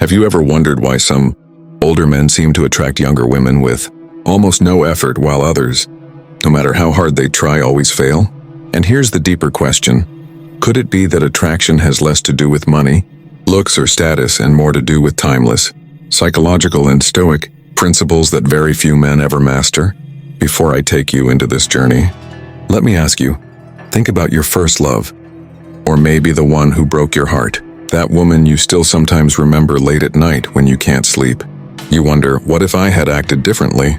Have you ever wondered why some older men seem to attract younger women with almost no effort while others, no matter how hard they try, always fail? And here's the deeper question. Could it be that attraction has less to do with money, looks, or status and more to do with timeless, psychological and stoic principles that very few men ever master? Before I take you into this journey, let me ask you, think about your first love, or maybe the one who broke your heart. That woman you still sometimes remember late at night when you can't sleep. You wonder, what if I had acted differently?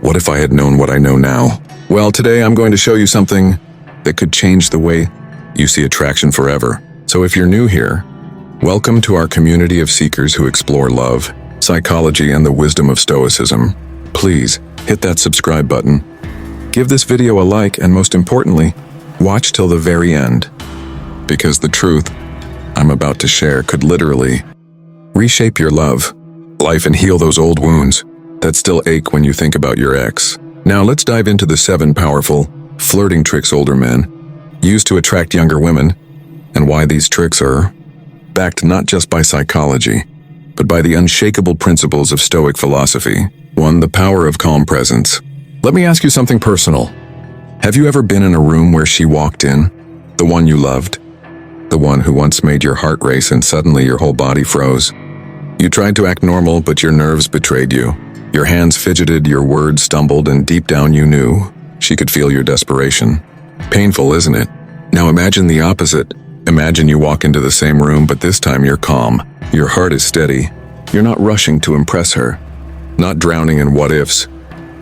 What if I had known what I know now? Well, today I'm going to show you something that could change the way you see attraction forever. So if you're new here, welcome to our community of seekers who explore love, psychology, and the wisdom of Stoicism. Please hit that subscribe button. Give this video a like, and most importantly, watch till the very end. Because the truth I'm about to share could literally reshape your love, life, and heal those old wounds that still ache when you think about your ex. Now let's dive into the 7 powerful flirting tricks older men use to attract younger women, and why these tricks are backed not just by psychology, but by the unshakable principles of Stoic philosophy. 1. The power of calm presence. Let me ask you something personal. Have you ever been in a room where she walked in, the one you loved? The one who once made your heart race and suddenly your whole body froze. You tried to act normal, but your nerves betrayed you. Your hands fidgeted, your words stumbled, and deep down you knew she could feel your desperation. Painful, isn't it? Now imagine the opposite. Imagine you walk into the same room, but this time you're calm. Your heart is steady. You're not rushing to impress her, not drowning in what-ifs,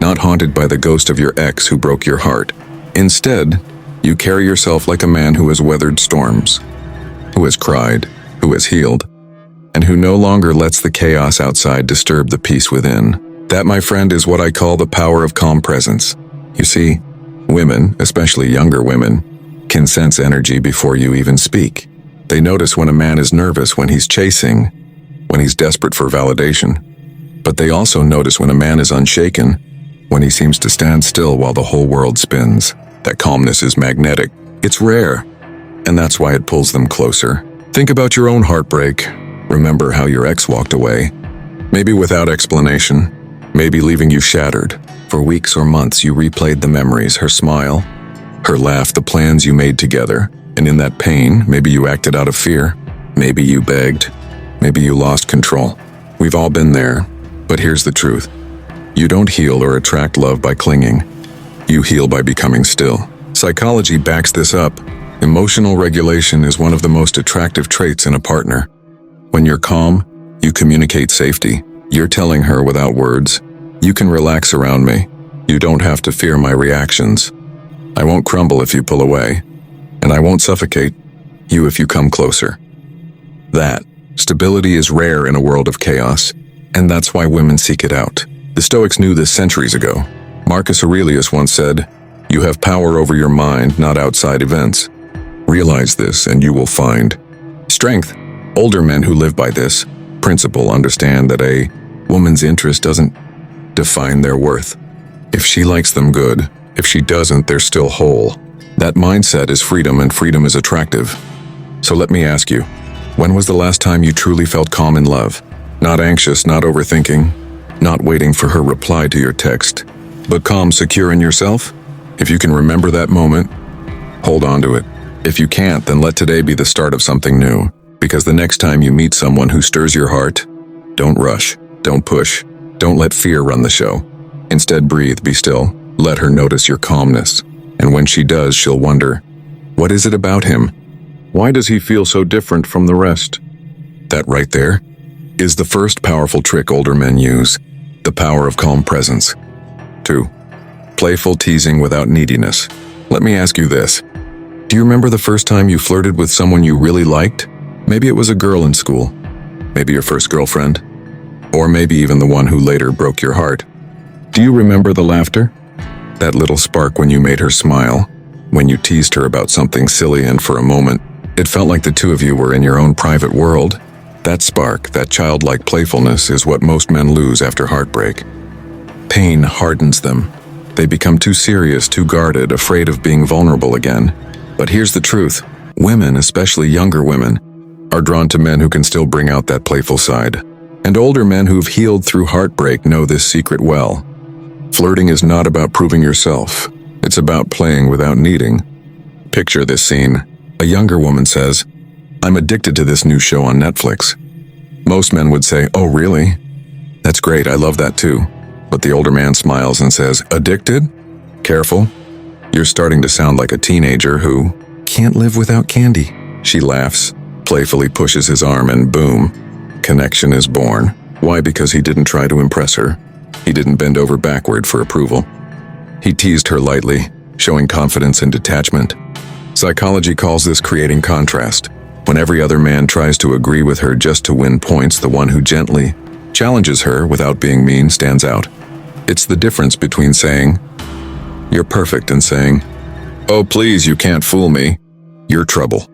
not haunted by the ghost of your ex who broke your heart. Instead, you carry yourself like a man who has weathered storms, who has cried, who has healed, and who no longer lets the chaos outside disturb the peace within. That, my friend, is what I call the power of calm presence. You see, women, especially younger women, can sense energy before you even speak. They notice when a man is nervous, when he's chasing, when he's desperate for validation. But they also notice when a man is unshaken, when he seems to stand still while the whole world spins. That calmness is magnetic. It's rare, and that's why it pulls them closer. Think about your own heartbreak. Remember how your ex walked away, maybe without explanation, maybe leaving you shattered. For weeks or months you replayed the memories, her smile, her laugh, the plans you made together. And in that pain, maybe you acted out of fear, maybe you begged, maybe you lost control. We've all been there, but here's the truth. You don't heal or attract love by clinging. You heal by becoming still. Psychology backs this up. Emotional regulation is one of the most attractive traits in a partner. When you're calm, you communicate safety. You're telling her without words, you can relax around me. You don't have to fear my reactions. I won't crumble if you pull away, and I won't suffocate you if you come closer. That stability is rare in a world of chaos, and that's why women seek it out. The Stoics knew this centuries ago. Marcus Aurelius once said, "You have power over your mind, not outside events. Realize this and you will find strength." Older men who live by this principle understand that a woman's interest doesn't define their worth. If she likes them, good. If she doesn't, they're still whole. That mindset is freedom, and freedom is attractive. So let me ask you, when was the last time you truly felt calm in love? Not anxious, not overthinking, not waiting for her reply to your text, but calm, secure in yourself? If you can remember that moment, hold on to it. If you can't, then let today be the start of something new. Because the next time you meet someone who stirs your heart, don't rush, don't push, don't let fear run the show. Instead, breathe, be still, let her notice your calmness. And when she does, she'll wonder, what is it about him? Why does he feel so different from the rest? That right there is the first powerful trick older men use, the power of calm presence. 2. Playful teasing without neediness. Let me ask you this. Do you remember the first time you flirted with someone you really liked? Maybe it was a girl in school, maybe your first girlfriend, or maybe even the one who later broke your heart. Do you remember the laughter? That little spark when you made her smile, when you teased her about something silly, and for a moment, it felt like the two of you were in your own private world. That spark, that childlike playfulness, is what most men lose after heartbreak. Pain hardens them. They become too serious, too guarded, afraid of being vulnerable again. But here's the truth. Women, especially younger women, are drawn to men who can still bring out that playful side. And older men who've healed through heartbreak know this secret well. Flirting is not about proving yourself. It's about playing without needing. Picture this scene. A younger woman says, "I'm addicted to this new show on Netflix." Most men would say, "Oh, really? That's great, I love that too." But the older man smiles and says, "Addicted? Careful. You're starting to sound like a teenager who can't live without candy." She laughs, playfully pushes his arm, and boom, connection is born. Why? Because he didn't try to impress her. He didn't bend over backward for approval. He teased her lightly, showing confidence and detachment. Psychology calls this creating contrast. When every other man tries to agree with her just to win points, the one who gently challenges her without being mean stands out. It's the difference between saying, "You're perfect," and saying, "Oh, please, you can't fool me. You're trouble."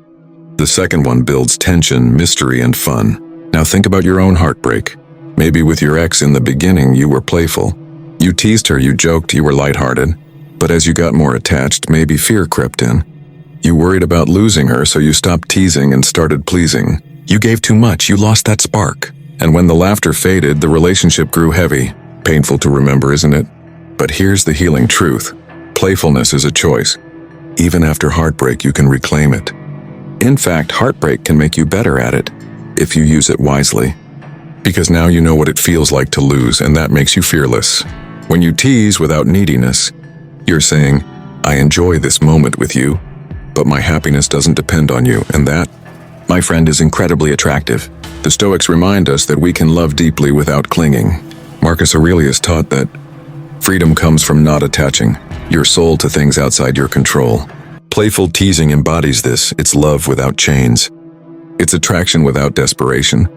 The second one builds tension, mystery, and fun. Now think about your own heartbreak. Maybe with your ex in the beginning, you were playful. You teased her, you joked, you were lighthearted. But as you got more attached, maybe fear crept in. You worried about losing her, so you stopped teasing and started pleasing. You gave too much, you lost that spark. And when the laughter faded, the relationship grew heavy. Painful to remember, isn't it? But here's the healing truth. Playfulness is a choice. Even after heartbreak, you can reclaim it. In fact, heartbreak can make you better at it if you use it wisely. Because now you know what it feels like to lose, and that makes you fearless. When you tease without neediness, you're saying, "I enjoy this moment with you, but my happiness doesn't depend on you," and that, my friend, is incredibly attractive. The Stoics remind us that we can love deeply without clinging. Marcus Aurelius taught that freedom comes from not attaching your soul to things outside your control. Playful teasing embodies this. It's love without chains. It's attraction without desperation.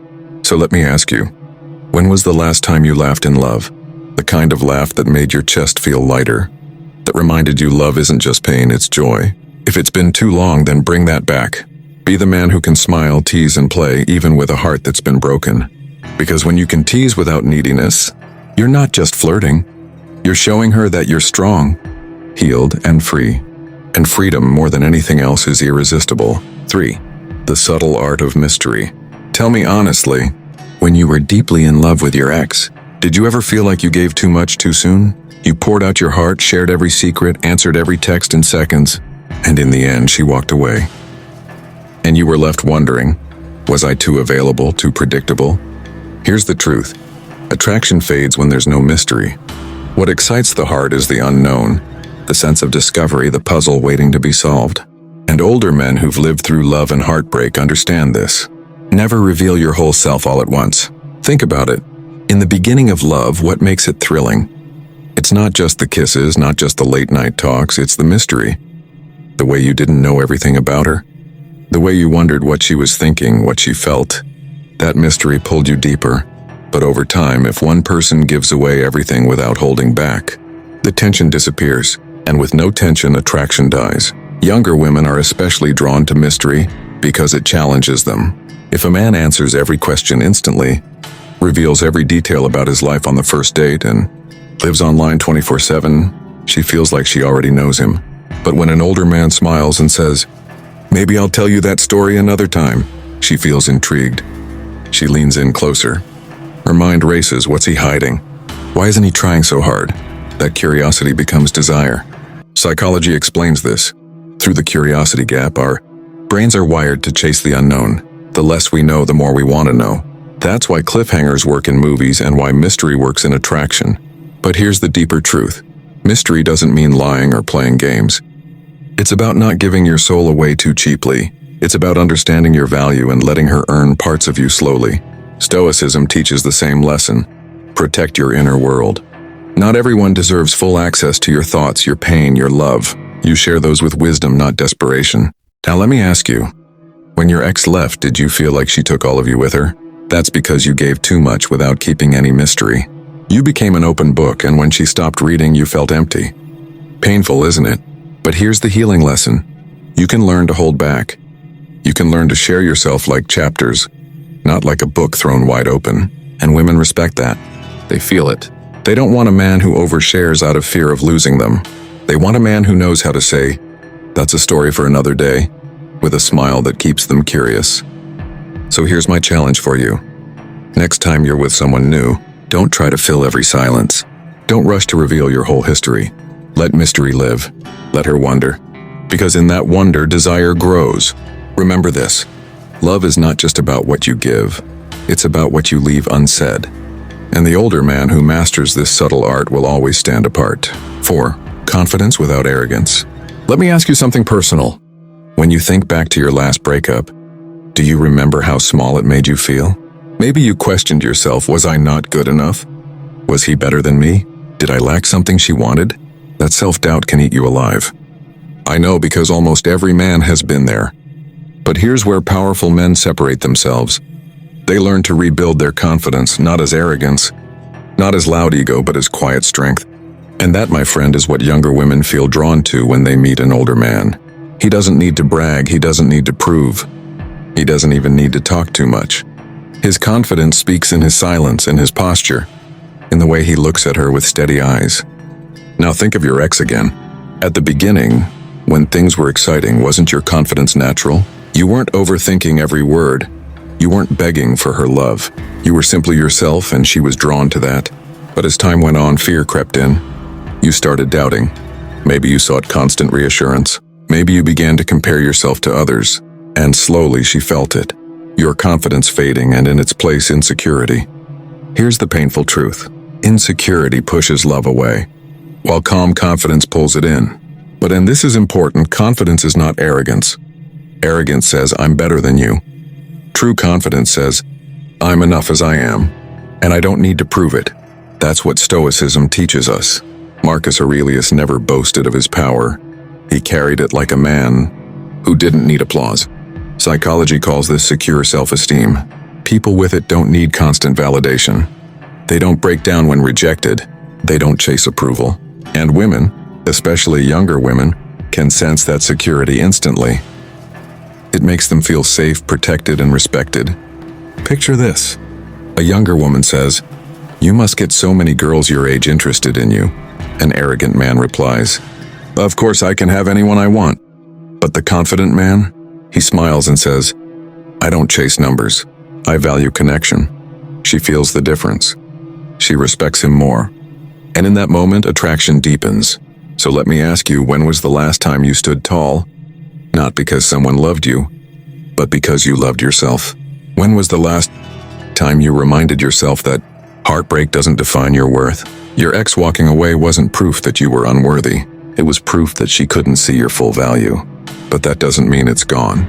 So let me ask you, when was the last time you laughed in love? The kind of laugh that made your chest feel lighter, that reminded you love isn't just pain, it's joy. If it's been too long, then bring that back. Be the man who can smile, tease, and play, even with a heart that's been broken. Because when you can tease without neediness, you're not just flirting. You're showing her that you're strong, healed, and free. And freedom, more than anything else, is irresistible. 3. The subtle art of mystery. Tell me honestly, when you were deeply in love with your ex, did you ever feel like you gave too much too soon? You poured out your heart, shared every secret, answered every text in seconds, and in the end, she walked away. And you were left wondering, was I too available, too predictable? Here's the truth. Attraction fades when there's no mystery. What excites the heart is the unknown, the sense of discovery, the puzzle waiting to be solved. And older men who've lived through love and heartbreak understand this. Never reveal your whole self all at once. Think about it. In the beginning of love, what makes it thrilling? It's not just the kisses, not just the late night talks, it's the mystery. The way you didn't know everything about her. The way you wondered what she was thinking, what she felt. That mystery pulled you deeper. But over time, if one person gives away everything without holding back, the tension disappears, and with no tension, attraction dies. Younger women are especially drawn to mystery because it challenges them. If a man answers every question instantly, reveals every detail about his life on the first date, and lives online 24/7, she feels like she already knows him. But when an older man smiles and says, "Maybe I'll tell you that story another time," she feels intrigued. She leans in closer. Her mind races. What's he hiding? Why isn't he trying so hard? That curiosity becomes desire. Psychology explains this. Through the curiosity gap, our brains are wired to chase the unknown. The less we know, the more we want to know. That's why cliffhangers work in movies and why mystery works in attraction. But here's the deeper truth. Mystery doesn't mean lying or playing games. It's about not giving your soul away too cheaply. It's about understanding your value and letting her earn parts of you slowly. Stoicism teaches the same lesson. Protect your inner world. Not everyone deserves full access to your thoughts, your pain, your love. You share those with wisdom, not desperation. Now let me ask you, when your ex left, did you feel like she took all of you with her? That's because you gave too much without keeping any mystery. You became an open book, and when she stopped reading, you felt empty. Painful, isn't it? But here's the healing lesson. You can learn to hold back. You can learn to share yourself like chapters, not like a book thrown wide open. And women respect that. They feel it. They don't want a man who overshares out of fear of losing them. They want a man who knows how to say, "That's a story for another day," with a smile that keeps them curious. So here's my challenge for you. Next time you're with someone new, don't try to fill every silence. Don't rush to reveal your whole history. Let mystery live. Let her wonder. Because in that wonder, desire grows. Remember this. Love is not just about what you give. It's about what you leave unsaid. And the older man who masters this subtle art will always stand apart. 4. Confidence without arrogance. Let me ask you something personal. When you think back to your last breakup, do you remember how small it made you feel? Maybe you questioned yourself, was I not good enough? Was he better than me? Did I lack something she wanted? That self-doubt can eat you alive. I know because almost every man has been there. But here's where powerful men separate themselves. They learn to rebuild their confidence, not as arrogance, not as loud ego, but as quiet strength. And that, my friend, is what younger women feel drawn to when they meet an older man. He doesn't need to brag, he doesn't need to prove. He doesn't even need to talk too much. His confidence speaks in his silence, in his posture, in the way he looks at her with steady eyes. Now think of your ex again. At the beginning, when things were exciting, wasn't your confidence natural? You weren't overthinking every word. You weren't begging for her love. You were simply yourself, and she was drawn to that. But as time went on, fear crept in. You started doubting. Maybe you sought constant reassurance. Maybe you began to compare yourself to others. And slowly she felt it. Your confidence fading, and in its place, insecurity. Here's the painful truth. Insecurity pushes love away, while calm confidence pulls it in. And this is important, confidence is not arrogance. Arrogance says, I'm better than you. True confidence says, I'm enough as I am, and I don't need to prove it. That's what Stoicism teaches us. Marcus Aurelius never boasted of his power. He carried it like a man who didn't need applause. Psychology calls this secure self-esteem. People with it don't need constant validation. They don't break down when rejected. They don't chase approval. And women, especially younger women, can sense that security instantly. It makes them feel safe, protected, and respected. Picture this. A younger woman says, "You must get so many girls your age interested in you." An arrogant man replies, "Of course I can have anyone I want." But the confident man, he smiles and says, "I don't chase numbers. I value connection." She feels the difference. She respects him more. And in that moment, attraction deepens. So let me ask you, when was the last time you stood tall? Not because someone loved you, but because you loved yourself. When was the last time you reminded yourself that heartbreak doesn't define your worth? Your ex walking away wasn't proof that you were unworthy. It was proof that she couldn't see your full value. But that doesn't mean it's gone.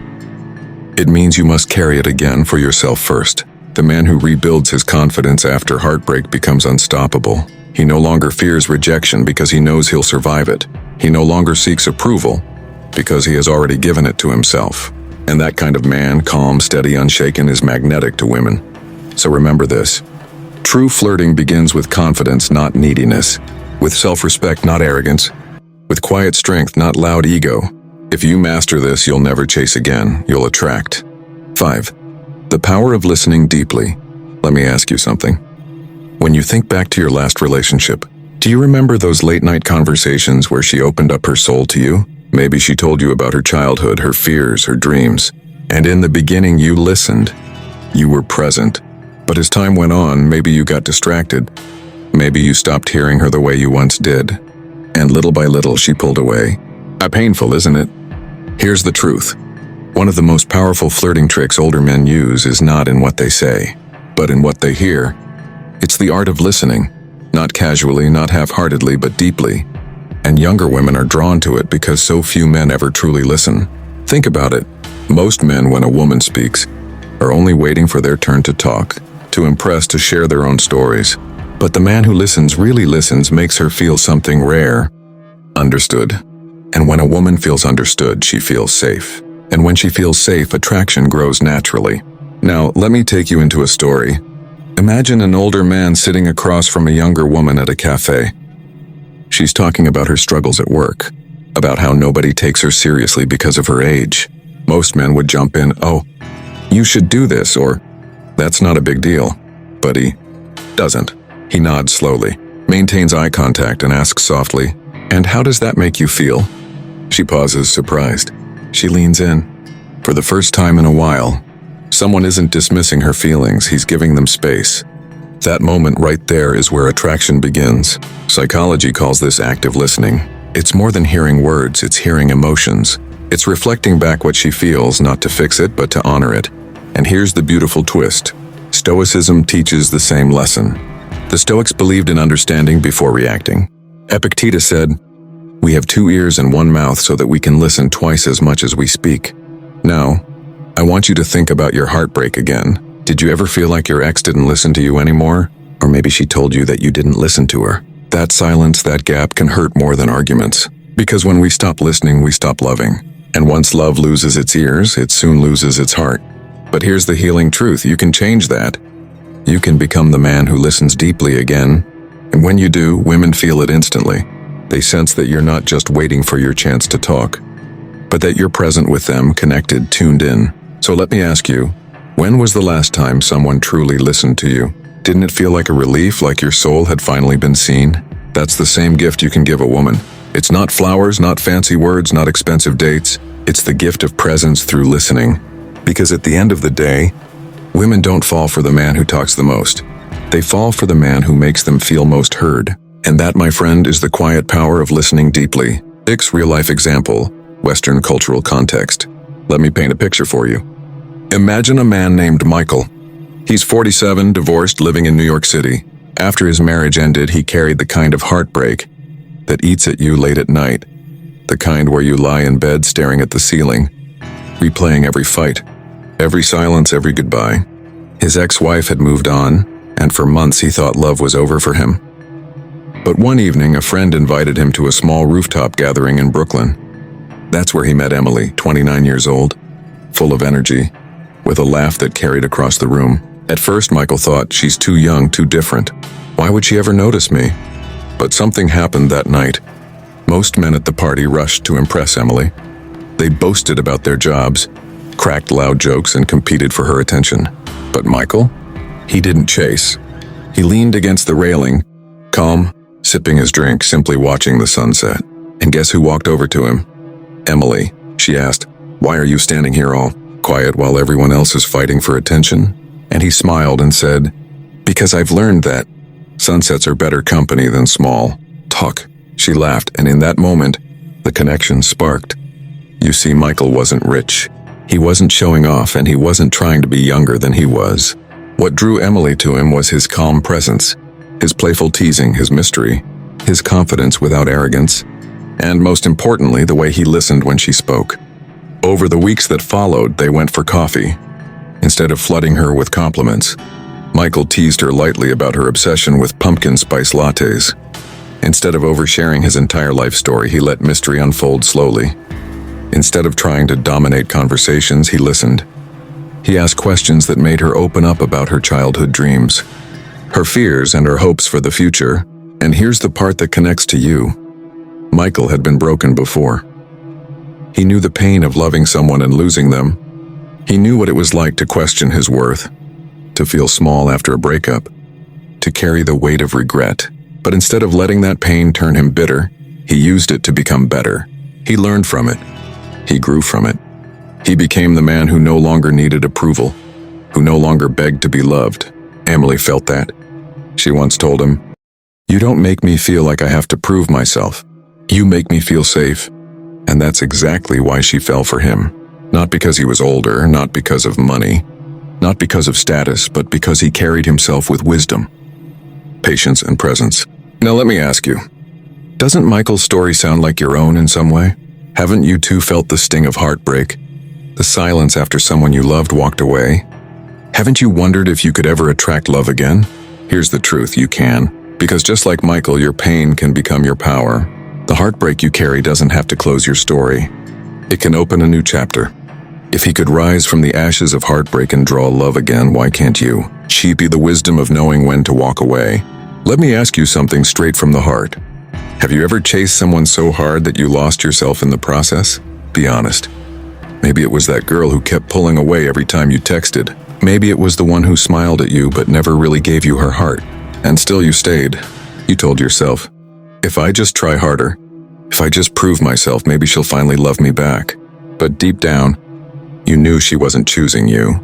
It means you must carry it again for yourself first. The man who rebuilds his confidence after heartbreak becomes unstoppable. He no longer fears rejection because he knows he'll survive it. He no longer seeks approval because he has already given it to himself. And that kind of man, calm, steady, unshaken, is magnetic to women. So remember this. True flirting begins with confidence, not neediness. With self-respect, not arrogance. With quiet strength, not loud ego. If you master this, you'll never chase again. You'll attract. 5. The power of listening deeply. Let me ask you something. When you think back to your last relationship, do you remember those late-night conversations where she opened up her soul to you? Maybe she told you about her childhood, her fears, her dreams. And in the beginning, you listened. You were present. But as time went on, maybe you got distracted. Maybe you stopped hearing her the way you once did. And little by little, she pulled away. Painful, isn't it? Here's the truth. One of the most powerful flirting tricks older men use is not in what they say, but in what they hear. It's the art of listening, not casually, not half-heartedly, but deeply. And younger women are drawn to it because so few men ever truly listen. Think about it. Most men, when a woman speaks, are only waiting for their turn to talk, to impress, to share their own stories. But the man who listens, really listens, makes her feel something rare. Understood. And when a woman feels understood, she feels safe. And when she feels safe, attraction grows naturally. Now, let me take you into a story. Imagine an older man sitting across from a younger woman at a cafe. She's talking about her struggles at work, about how nobody takes her seriously because of her age. Most men would jump in, "Oh, you should do this," or "That's not a big deal." But he doesn't. He nods slowly, maintains eye contact, and asks softly, "And how does that make you feel?" She pauses, surprised. She leans in. For the first time in a while, Someone isn't dismissing her feelings, he's giving them space. That moment right there is where attraction begins. Psychology calls this active listening. It's more than hearing words, it's hearing emotions. It's reflecting back what she feels, not to fix it, but to honor it. And here's the beautiful twist. Stoicism teaches the same lesson. The Stoics believed in understanding before reacting. Epictetus said, "We have 2 ears and 1 mouth so that we can listen twice as much as we speak." Now, I want you to think about your heartbreak again. Did you ever feel like your ex didn't listen to you anymore? Or maybe she told you that you didn't listen to her. That silence, that gap can hurt more than arguments. Because when we stop listening, we stop loving. And once love loses its ears, it soon loses its heart. But here's the healing truth, you can change that. You can become the man who listens deeply again. And when you do, women feel it instantly. They sense that you're not just waiting for your chance to talk, but that you're present with them, connected, tuned in. So let me ask you, when was the last time someone truly listened to you? Didn't it feel like a relief, like your soul had finally been seen? That's the same gift you can give a woman. It's not flowers, not fancy words, not expensive dates. It's the gift of presence through listening. Because at the end of the day, women don't fall for the man who talks the most. They fall for the man who makes them feel most heard. And that, my friend, is the quiet power of listening deeply. Real-life example, Western cultural context. Let me paint a picture for you. Imagine a man named Michael. He's 47, divorced, living in New York City. After his marriage ended, he carried the kind of heartbreak that eats at you late at night. The kind where you lie in bed staring at the ceiling, replaying every fight, every silence, every goodbye. His ex-wife had moved on, and for months he thought love was over for him. But one evening, a friend invited him to a small rooftop gathering in Brooklyn. That's where he met Emily, 29 years old, full of energy, with a laugh that carried across the room. At first, Michael thought, she's too young, too different. Why would she ever notice me? But something happened that night. Most men at the party rushed to impress Emily. They boasted about their jobs, cracked loud jokes, and competed for her attention. But Michael? He didn't chase. He leaned against the railing, calm, sipping his drink, simply watching the sunset. And guess who walked over to him? Emily. She asked, "Why are you standing here all quiet while everyone else is fighting for attention?" And he smiled and said, "Because I've learned that sunsets are better company than small talk." She laughed, and in that moment, the connection sparked. You see, Michael wasn't rich. He wasn't showing off, and he wasn't trying to be younger than he was. What drew Emily to him was his calm presence, his playful teasing, his mystery, his confidence without arrogance, and most importantly, the way he listened when she spoke. Over the weeks that followed, they went for coffee. Instead of flooding her with compliments, Michael teased her lightly about her obsession with pumpkin spice lattes. Instead of oversharing his entire life story, he let mystery unfold slowly. Instead of trying to dominate conversations, he listened. He asked questions that made her open up about her childhood dreams, her fears and her hopes for the future. And here's the part that connects to you. Michael had been broken before. He knew the pain of loving someone and losing them. He knew what it was like to question his worth, to feel small after a breakup, to carry the weight of regret. But instead of letting that pain turn him bitter, he used it to become better. He learned from it. He grew from it. He became the man who no longer needed approval, who no longer begged to be loved. Emily felt that. She once told him, "You don't make me feel like I have to prove myself. You make me feel safe." And that's exactly why she fell for him. Not because he was older, not because of money, not because of status, but because he carried himself with wisdom, patience, and presence. Now let me ask you, doesn't Michael's story sound like your own in some way? Haven't you too felt the sting of heartbreak? The silence after someone you loved walked away? Haven't you wondered if you could ever attract love again? Here's the truth, you can. Because just like Michael, your pain can become your power. The heartbreak you carry doesn't have to close your story. It can open a new chapter. If he could rise from the ashes of heartbreak and draw love again, why can't you? Cheapy the wisdom of knowing when to walk away. Let me ask you something straight from the heart. Have you ever chased someone so hard that you lost yourself in the process? Be honest. Maybe it was that girl who kept pulling away every time you texted. Maybe it was the one who smiled at you but never really gave you her heart. And still you stayed. You told yourself, if I just try harder, if I just prove myself, maybe she'll finally love me back. But deep down, you knew she wasn't choosing you.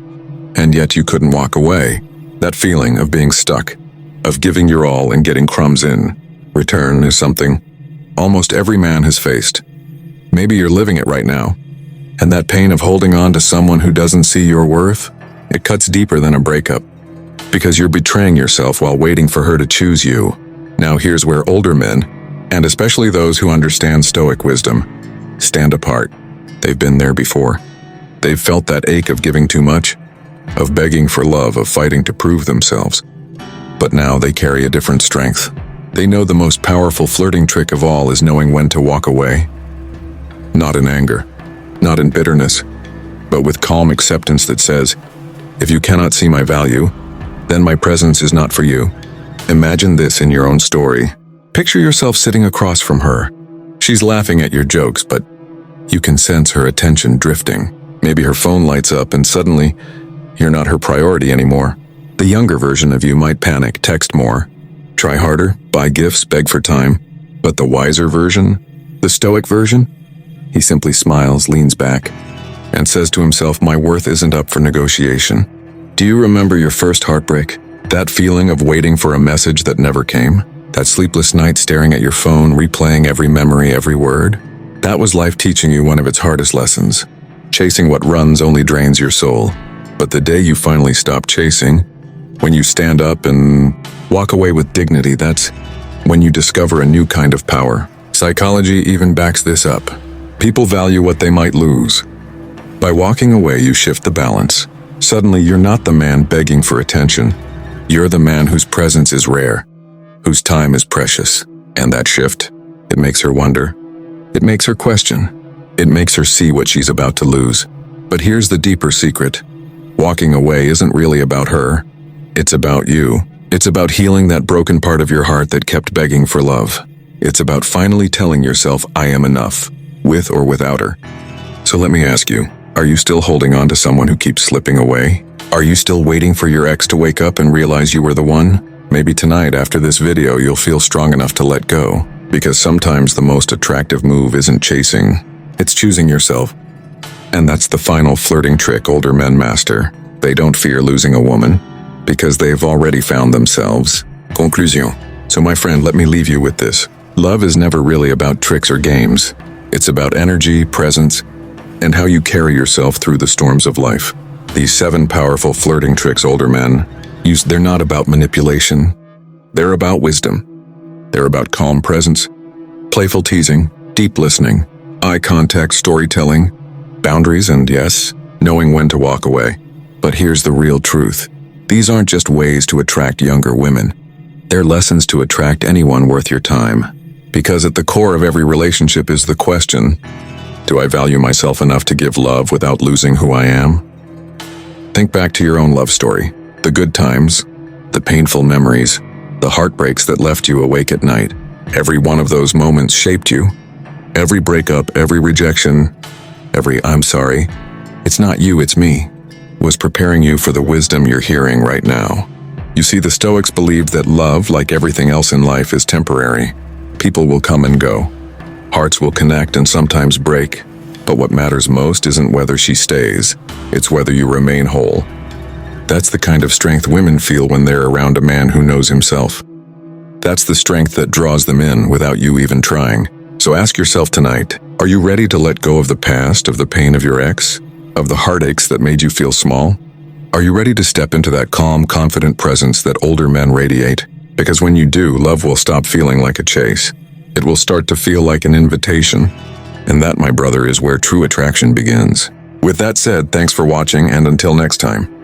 and yet you couldn't walk away. That feeling of being stuck, of giving your all and getting crumbs in return is something almost every man has faced. Maybe you're living it right now. And that pain of holding on to someone who doesn't see your worth, it cuts deeper than a breakup. Because you're betraying yourself while waiting for her to choose you. Now here's where older men, and especially those who understand Stoic wisdom, stand apart. They've been there before. They've felt that ache of giving too much, of begging for love, of fighting to prove themselves. But now they carry a different strength. They know the most powerful flirting trick of all is knowing when to walk away. Not in anger, not in bitterness, but with calm acceptance that says, if you cannot see my value, then my presence is not for you. Imagine this in your own story. Picture yourself sitting across from her. She's laughing at your jokes, but you can sense her attention drifting. Maybe her phone lights up and suddenly, you're not her priority anymore. The younger version of you might panic, text more, try harder, buy gifts, beg for time. But the wiser version, the Stoic version, he simply smiles, leans back, and says to himself, my worth isn't up for negotiation. Do you remember your first heartbreak? That feeling of waiting for a message that never came? That sleepless night staring at your phone, replaying every memory, every word? That was life teaching you one of its hardest lessons. Chasing what runs only drains your soul. But the day you finally stop chasing, when you stand up and walk away with dignity, that's when you discover a new kind of power. Psychology even backs this up. People value what they might lose. By walking away, you shift the balance. Suddenly, you're not the man begging for attention. You're the man whose presence is rare, whose time is precious. And that shift, it makes her wonder. It makes her question. It makes her see what she's about to lose. But here's the deeper secret. Walking away isn't really about her. It's about you. It's about healing that broken part of your heart that kept begging for love. It's about finally telling yourself, I am enough, with or without her. So let me ask you, are you still holding on to someone who keeps slipping away? Are you still waiting for your ex to wake up and realize you were the one? Maybe tonight after this video you'll feel strong enough to let go. Because sometimes the most attractive move isn't chasing, it's choosing yourself. And that's the final flirting trick older men master. They don't fear losing a woman, because they've already found themselves. Conclusion. So my friend, let me leave you with this. Love is never really about tricks or games. It's about energy, presence, and how you carry yourself through the storms of life. These 7 powerful flirting tricks older men use, they're not about manipulation. They're about wisdom. They're about calm presence, playful teasing, deep listening, eye contact, storytelling, boundaries, and yes, knowing when to walk away. But here's the real truth. These aren't just ways to attract younger women. They're lessons to attract anyone worth your time. Because at the core of every relationship is the question, do I value myself enough to give love without losing who I am? Think back to your own love story. The good times, the painful memories, the heartbreaks that left you awake at night. Every one of those moments shaped you. Every breakup, every rejection, every I'm sorry, it's not you, it's me, was preparing you for the wisdom you're hearing right now. You see, the Stoics believed that love, like everything else in life, is temporary. People will come and go. Hearts will connect and sometimes break. But what matters most isn't whether she stays, it's whether you remain whole. That's the kind of strength women feel when they're around a man who knows himself. That's the strength that draws them in without you even trying. So ask yourself tonight, are you ready to let go of the past, of the pain of your ex, of the heartaches that made you feel small? Are you ready to step into that calm, confident presence that older men radiate? Because when you do, love will stop feeling like a chase. It will start to feel like an invitation. And that, my brother, is where true attraction begins. With that said, thanks for watching, and until next time.